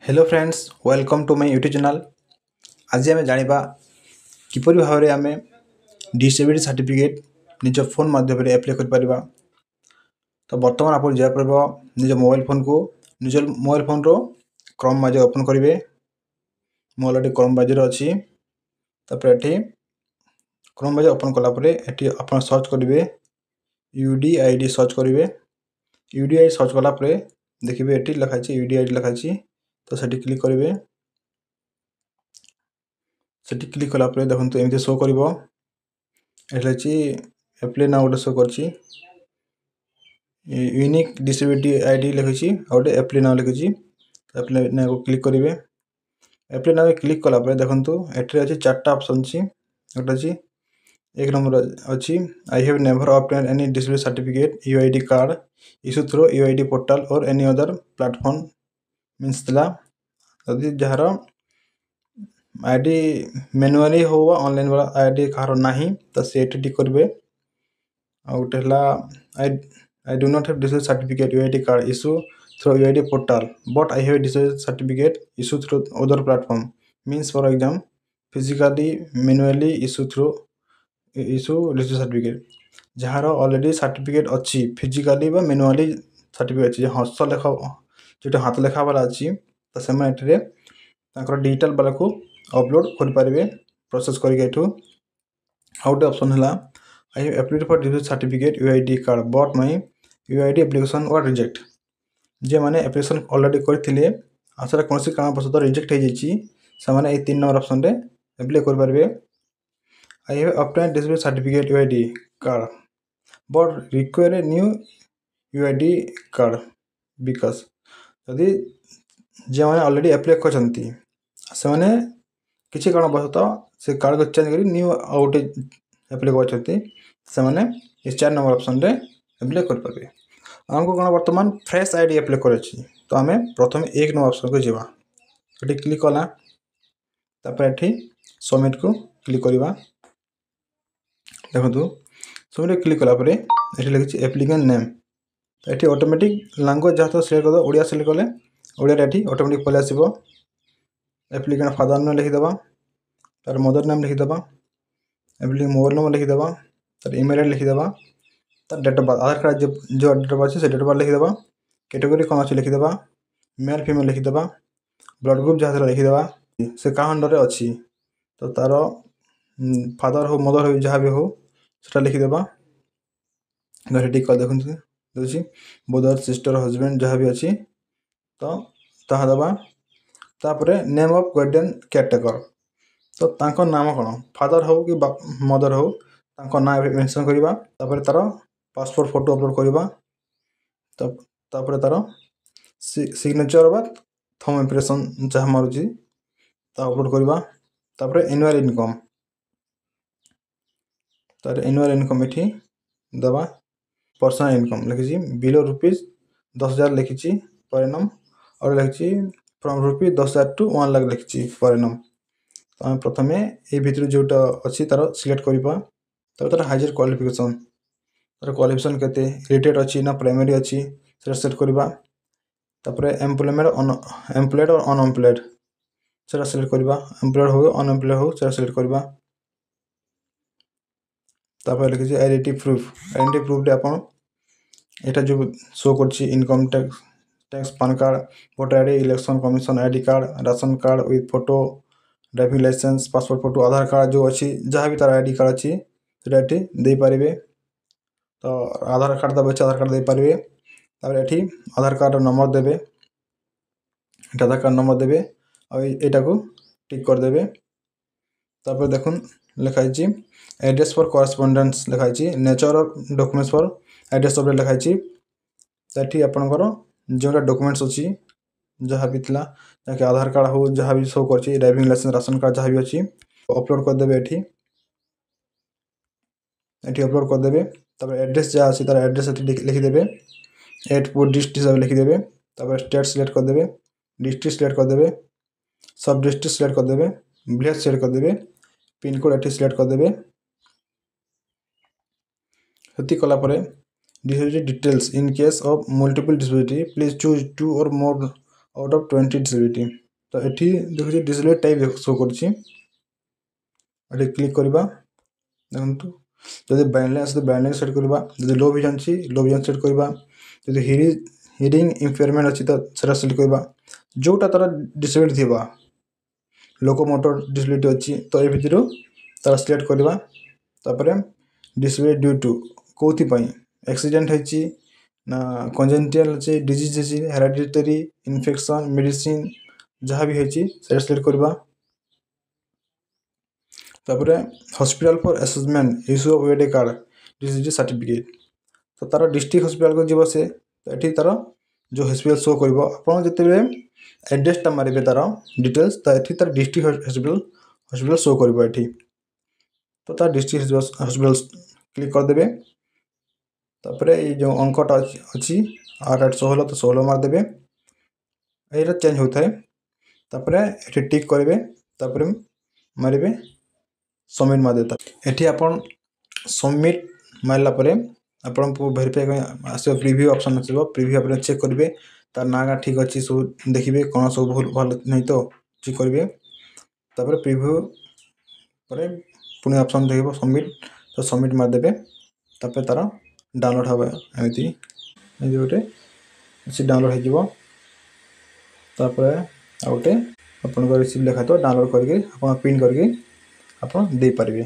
Hello friends, welcome to my YouTube channel. आज आम जाना किपर भाव में आम डिसेबिलिटी सर्टिफिकेट निज फोन माध्यम एप्लाई कर। तो बर्तमान आप जा पड़ो निज मोबाइल फोन को निज मोबाइल फोन रो क्रोम ब्राउजर ओपन करेंगे। मो अलरेडी क्रोम ब्राउजर अच्छी ये क्रोम ब्राउजर ओपन कलापर ये आप सर्च करेंगे UDID सर्च करेंगे। UDID सर्च कलापर देखिए ये लिखाई UDID लिखाई तो सेठी क्लिक करेंगे। सेठी क्लिक कलापर देखो एमती शो कर एप्लाई ना गोटे शो कर यूनिक डिसेबिलिटी आईडी लिखी गोटे एप्लाई ना लिखी एप्लाई ना को क्लिक करेंगे। एप्लाई ना क्लिक कलापर देखो ये अच्छी चार्टा ऑप्शन अच्छी गोटे अच्छी एक नंबर अच्छी I have never obtain any disability certificate UID card issue through UID portal और एनी अदर प्लेटफॉर्म मीन्स जदि जार आईडी मैनुअली हो ऑनलाइन वाला आईडी कार ना तो सी टिक करेंगे। गोटे I do not have disability certificate UID card issue through UID portal but I have disability certificate issue through other platform means for exam physically manually issue through issue disability certificate jar already certificate अच्छी physically बा manually certificate अच्छी हस्त लेखा जो हाथ लेखा वाला अच्छी तो से डिजिटल वाला को अपलोड करेंगे प्रोसेस करके गोटे ऑप्शन है I have applied for disability certificate UID card but my UID application were reject जे मैंने एप्लिकेशन ऑलरेडी करते आसरा कौन कारणवश रिजेक्ट हो जाए 3 नंबर ऑप्शन रे एप्लाई करेंगे। आई have applied disability certificate UID card but require a new UID card because जदि जो मैंने ऑलरेडी एप्लाई करते किसी कारणवश से कार्ड को चेंज कर न्यू आउटे एप्लाई करते 4 नंबर ऑप्शन रे एप्लाई करेंगे। आमको कौन बर्तमान फ्रेश आईडी एप्लाई कर तो आम प्रथम 1 नंबर ऑप्शन को जावा ये क्लिक कला ये सबमिट को क्लिक करवा देखो सबमिट क्लिक कलापर ये लिखी एप्लिकेंट नेम तो ये ऑटोमेटिक लैंग्वेज जहाँ तो सिलेक्ट कर ओडिया सिलेक्ट कले ओडिया ये ऑटोमेटिक पलि आसो। एप्लिकेंट फादर नेम लिखिदेवा तार मदर नेम लिखिदेवा एप्लिकेंट मोबाइल नंबर लिखिदेवा तार ईमेल आईडी लिखिदेवा तार date of birth Aadhaar card जो डेट ऑफ अच्छे से डेट ऑफ बर्थ लिखिदेवा कैटेगरी कौन अच्छे लिखिदेवा मेल फीमेल लिखिदेवा ब्लड ग्रुप जहाँ लिखिदेवा से क्या अंडर अच्छी तो तार फादर हो मदर हो जहाँ भी हो सेटा लिखिदेवा टिक कर देखिए ब्रदर सिस्टर हजबैंड जहाँ भी अच्छी तो ताहा दबा तापर नेम ऑफ गार्डियन केयरटेकर तो तांको नाम कौन फादर हो कि मदर हो तांको ना मेंशन करवा तापर तार पासपोर्ट फोटो अपलोड करवा तापर तार सिग्नेचर बा थम इम्प्रेशन जहाँ मारुची ता अपलोड करवा तापर एनुअल इनकम तार एनुअल इनकम ये दबा पर्सनल इनकम लिखी बिलो ₹10,000 लिखी पर एनम और लिखी फ्रॉम ₹10,000 to 1 लाख लिखी पर एनम तो आम प्रथम ये भितर जोटा अच्छी तार सिलेक्ट करवा तार हाइयर क्वालिफिकेशन तार क्वालिफिकेशन केते रिलेटेड अच्छी ना प्राइमरी अच्छी सेट करवा तापर एम्प्लॉयड और अनएम्प्लॉयड से सिलेक्ट करवा एम्प्लॉयड हो अनएम्प्लॉयड हो सिलेक्ट करवा तापर लिखी आइडेंटिटी प्रूफ आप यहाँ जो शो कर income tax PAN card voter ID election commission ID card ration card with photo driving licence passport photo Aadhaar card जो अच्छी जहाँ भी तार आईडी कार्ड अच्छी से दे पारे तो आधार कार्ड दबे आधार कार्ड दे पारे ये आधार कार्ड नंबर देवे आधार कार्ड नंबर देवे यहाँ को टिक करदे तापर देखो लिखाई एड्रेस फॉर करस्पॉन्डेंस लिखाई nature of documents for address of लिखाई ये आपंकर जोटा डॉक्यूमेंट्स अच्छी जहाँ भी थिला जाके आधार कार्ड हो जहाँ भी शो कर ड्राइविंग लाइसेंस राशन कार्ड जहाँ भी अच्छी अपलोड करदे ये अपलोड करदे तब एड्रेस जहाँ अच्छी तार एड्रेस लिखिदेवे 8 डिस्ट्रिक्ट हिसाब लिखिदेवे तब स्टेट सिलेक्ट करदे डिस्ट्रिक्ट सिलेक्ट करदे सब डिस्ट्रिक्ट सिलेक्ट करदे विलेज सिलेक्ट करदे पिन कोड ये सिलेक्ट करदे ये कलापर disability details in case of multiple disability please choose 2 or more out of 20 disability. तो एठी देखुछि डिसेबिलिटी टाइप शो करछि, एठी क्लिक करबा देखंतु जदि ब्राइटनेस तो ब्राइटनेस सेट करबा, जदि लो विजन छी लो विजन सेट करबा, जदि हियरिंग इम्पेयरमेंट अछि तो सेटा सेट करबा, जोटा तारा डिसेबिलिटी थिबा लोकोमोटर डिसेबिलिटी अछि तो ए भितरु तारा सिलेक्ट करबा। तापरे डिसेबिलिटी ड्यू टू कोथि पई एक्सीडेंट हैछि ना कंजेनिटल अछि, डिजीज अछि, हेरिडिटरी इन्फेक्शन, मेडिसिन जहाँ भी हैछि सेटा सिलेक्ट करबा। तापरे hospital for assessment issue of वेड कार्ड डिसीज सर्टिफिकेट, तो तार डिस्ट्रिक्ट हॉस्पिटल को जीव से, तो एठी तार जो हॉस्पिटल शो करबो आपण जते एड्रेस ता मारिबे तार डिटेल्स, तो एठी तार डिस्ट्रिक्ट हॉस्पिटल शो करबो एठी, तो तार डिस्ट्रिक्ट हॉस्पिटल क्लिक कर देबे। तापरे ये जो अंकटा अछि 8 8 16 तो 16 मार देबे, एटा चेंज होता है। तापरे एठी टिक करबे, तापरे मारिबे सबमिट मार देता। एठी आपण सबमिट मारला परे आपण को वेरीफाई आसे प्रीव्यू ऑप्शन आसीबो, प्रीव्यू आपण चेक करबे तार नागा ठीक अछि सब देखिबे कोन सब भूल भाल नै तो चेक करबे। तापरे प्रीव्यू परे पुनी ऑप्शन देखिबो सबमिट, तो सबमिट मार देबे, तापरे तार डाउनलोड होबे एमिति ए जोटे से डाउनलोड हे जिवो। तापरे आउटे आपण को रिसीव लेखा तो डाउनलोड करके आपण प्रिंट करके आपण दे पारबे।